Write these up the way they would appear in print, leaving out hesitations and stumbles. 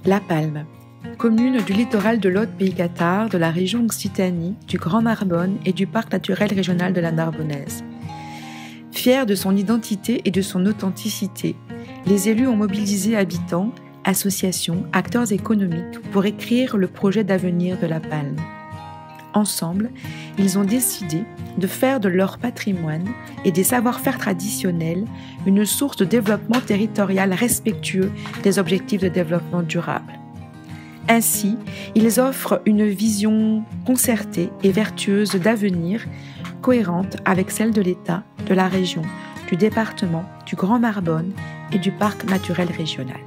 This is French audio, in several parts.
La Palme, commune du littoral de l'Haute-Pays Cathare, de la région Occitanie, du Grand Narbonne et du parc naturel régional de la Narbonnaise. Fiers de son identité et de son authenticité, les élus ont mobilisé habitants, associations, acteurs économiques pour écrire le projet d'avenir de La Palme. Ensemble, ils ont décidé de faire de leur patrimoine et des savoir-faire traditionnels une source de développement territorial respectueux des objectifs de développement durable. Ainsi, ils offrent une vision concertée et vertueuse d'avenir, cohérente avec celle de l'État, de la région, du département, du Grand Narbonne et du parc naturel régional.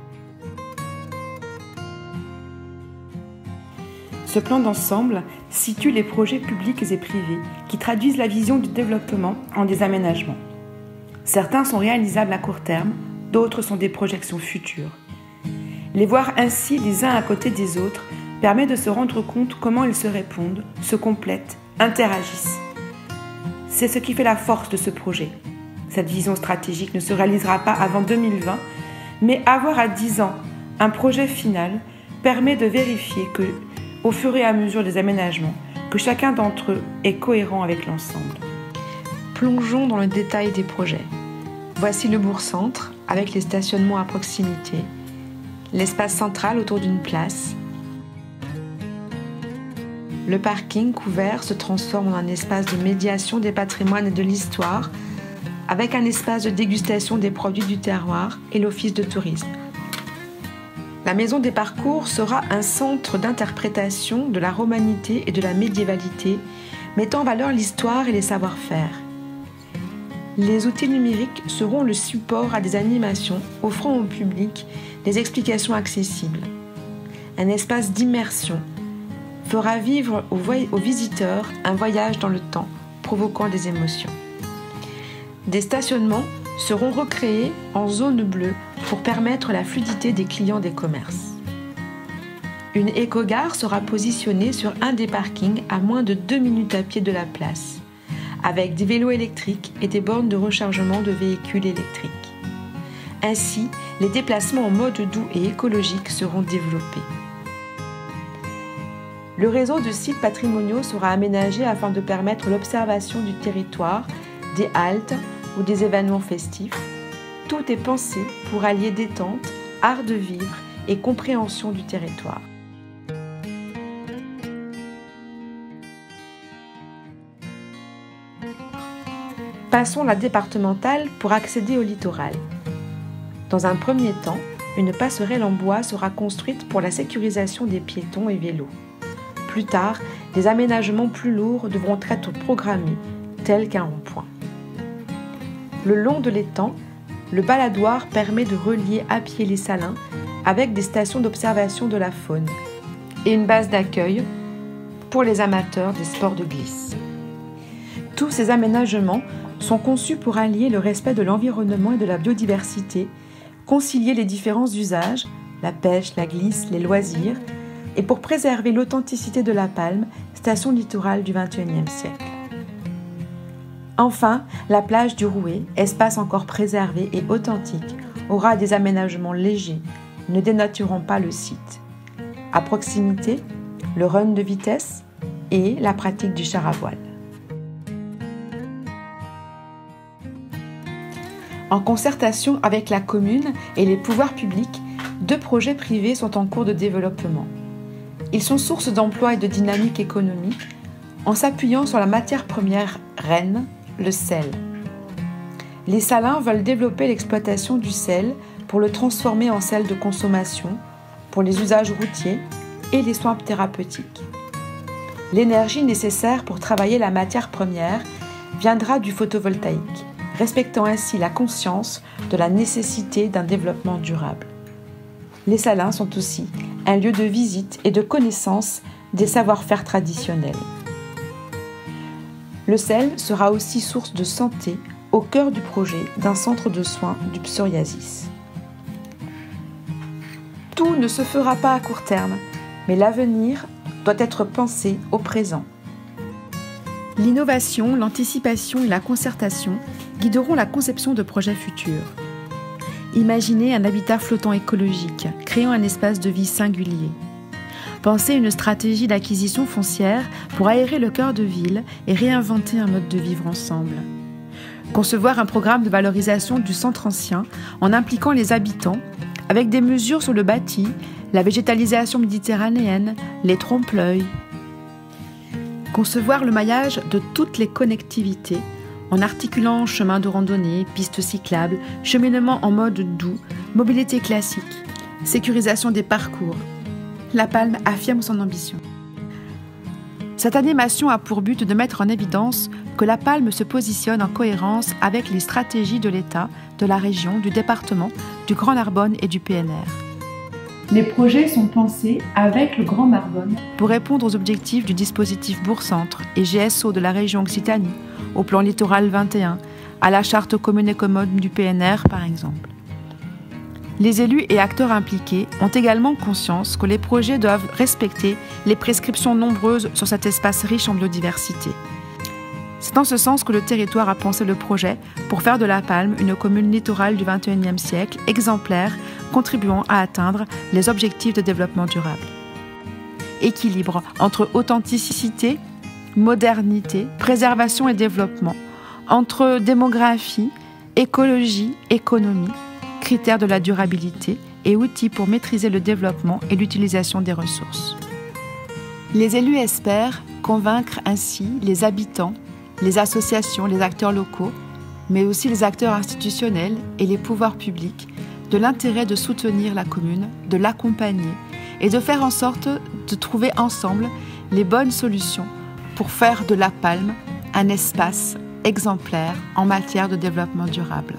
Ce plan d'ensemble situe les projets publics et privés qui traduisent la vision du développement en des aménagements. Certains sont réalisables à court terme, d'autres sont des projections futures. Les voir ainsi les uns à côté des autres permet de se rendre compte comment ils se répondent, se complètent, interagissent. C'est ce qui fait la force de ce projet. Cette vision stratégique ne se réalisera pas avant 2020, mais avoir à 10 ans un projet final permet de vérifier que, au fur et à mesure des aménagements, que chacun d'entre eux est cohérent avec l'ensemble. Plongeons dans le détail des projets. Voici le bourg-centre, avec les stationnements à proximité, l'espace central autour d'une place. Le parking couvert se transforme en un espace de médiation des patrimoines et de l'histoire, avec un espace de dégustation des produits du terroir et l'office de tourisme. La Maison des Parcours sera un centre d'interprétation de la romanité et de la médiévalité, mettant en valeur l'histoire et les savoir-faire. Les outils numériques seront le support à des animations offrant au public des explications accessibles. Un espace d'immersion fera vivre aux visiteurs un voyage dans le temps, provoquant des émotions. Des stationnements seront recréés en zone bleue pour permettre la fluidité des clients des commerces. Une éco-gare sera positionnée sur un des parkings à moins de 2 minutes à pied de la place, avec des vélos électriques et des bornes de rechargement de véhicules électriques. Ainsi, les déplacements en mode doux et écologique seront développés. Le réseau de sites patrimoniaux sera aménagé afin de permettre l'observation du territoire, des haltes ou des événements festifs. Tout est pensé pour allier détente, art de vivre et compréhension du territoire. Passons la départementale pour accéder au littoral. Dans un premier temps, une passerelle en bois sera construite pour la sécurisation des piétons et vélos. Plus tard, des aménagements plus lourds devront être programmés, tels qu'un rond-point. Le long de l'étang, le baladoir permet de relier à pied les salins avec des stations d'observation de la faune et une base d'accueil pour les amateurs des sports de glisse. Tous ces aménagements sont conçus pour allier le respect de l'environnement et de la biodiversité, concilier les différents usages, la pêche, la glisse, les loisirs, et pour préserver l'authenticité de La Palme, station littorale du XXIe siècle. Enfin, la plage du Rouet, espace encore préservé et authentique, aura des aménagements légers, ne dénaturant pas le site. À proximité, le run de vitesse et la pratique du char à voile. En concertation avec la commune et les pouvoirs publics, 2 projets privés sont en cours de développement. Ils sont source d'emploi et de dynamique économique en s'appuyant sur la matière première reine, le sel. Les salins veulent développer l'exploitation du sel pour le transformer en sel de consommation, pour les usages routiers et les soins thérapeutiques. L'énergie nécessaire pour travailler la matière première viendra du photovoltaïque, respectant ainsi la conscience de la nécessité d'un développement durable. Les salins sont aussi un lieu de visite et de connaissance des savoir-faire traditionnels. Le sel sera aussi source de santé au cœur du projet d'un centre de soins du psoriasis. Tout ne se fera pas à court terme, mais l'avenir doit être pensé au présent. L'innovation, l'anticipation et la concertation guideront la conception de projets futurs. Imaginez un habitat flottant écologique, créant un espace de vie singulier. Pensez une stratégie d'acquisition foncière pour aérer le cœur de ville et réinventer un mode de vivre ensemble. Concevoir un programme de valorisation du centre ancien en impliquant les habitants avec des mesures sur le bâti, la végétalisation méditerranéenne, les trompe-l'œil. Concevoir le maillage de toutes les connectivités en articulant chemins de randonnée, pistes cyclables, cheminement en mode doux, mobilité classique, sécurisation des parcours. La Palme affirme son ambition. Cette animation a pour but de mettre en évidence que La Palme se positionne en cohérence avec les stratégies de l'État, de la région, du département, du Grand Narbonne et du PNR. Les projets sont pensés avec le Grand Narbonne pour répondre aux objectifs du dispositif Bourg-Centre et GSO de la région Occitanie, au plan littoral 21, à la charte commune et commode du PNR par exemple. Les élus et acteurs impliqués ont également conscience que les projets doivent respecter les prescriptions nombreuses sur cet espace riche en biodiversité. C'est en ce sens que le territoire a pensé le projet pour faire de La Palme une commune littorale du XXIe siècle, exemplaire, contribuant à atteindre les objectifs de développement durable. Équilibre entre authenticité, modernité, préservation et développement, entre démographie, écologie, économie, critères de la durabilité et outils pour maîtriser le développement et l'utilisation des ressources. Les élus espèrent convaincre ainsi les habitants, les associations, les acteurs locaux, mais aussi les acteurs institutionnels et les pouvoirs publics de l'intérêt de soutenir la commune, de l'accompagner et de faire en sorte de trouver ensemble les bonnes solutions pour faire de La Palme un espace exemplaire en matière de développement durable.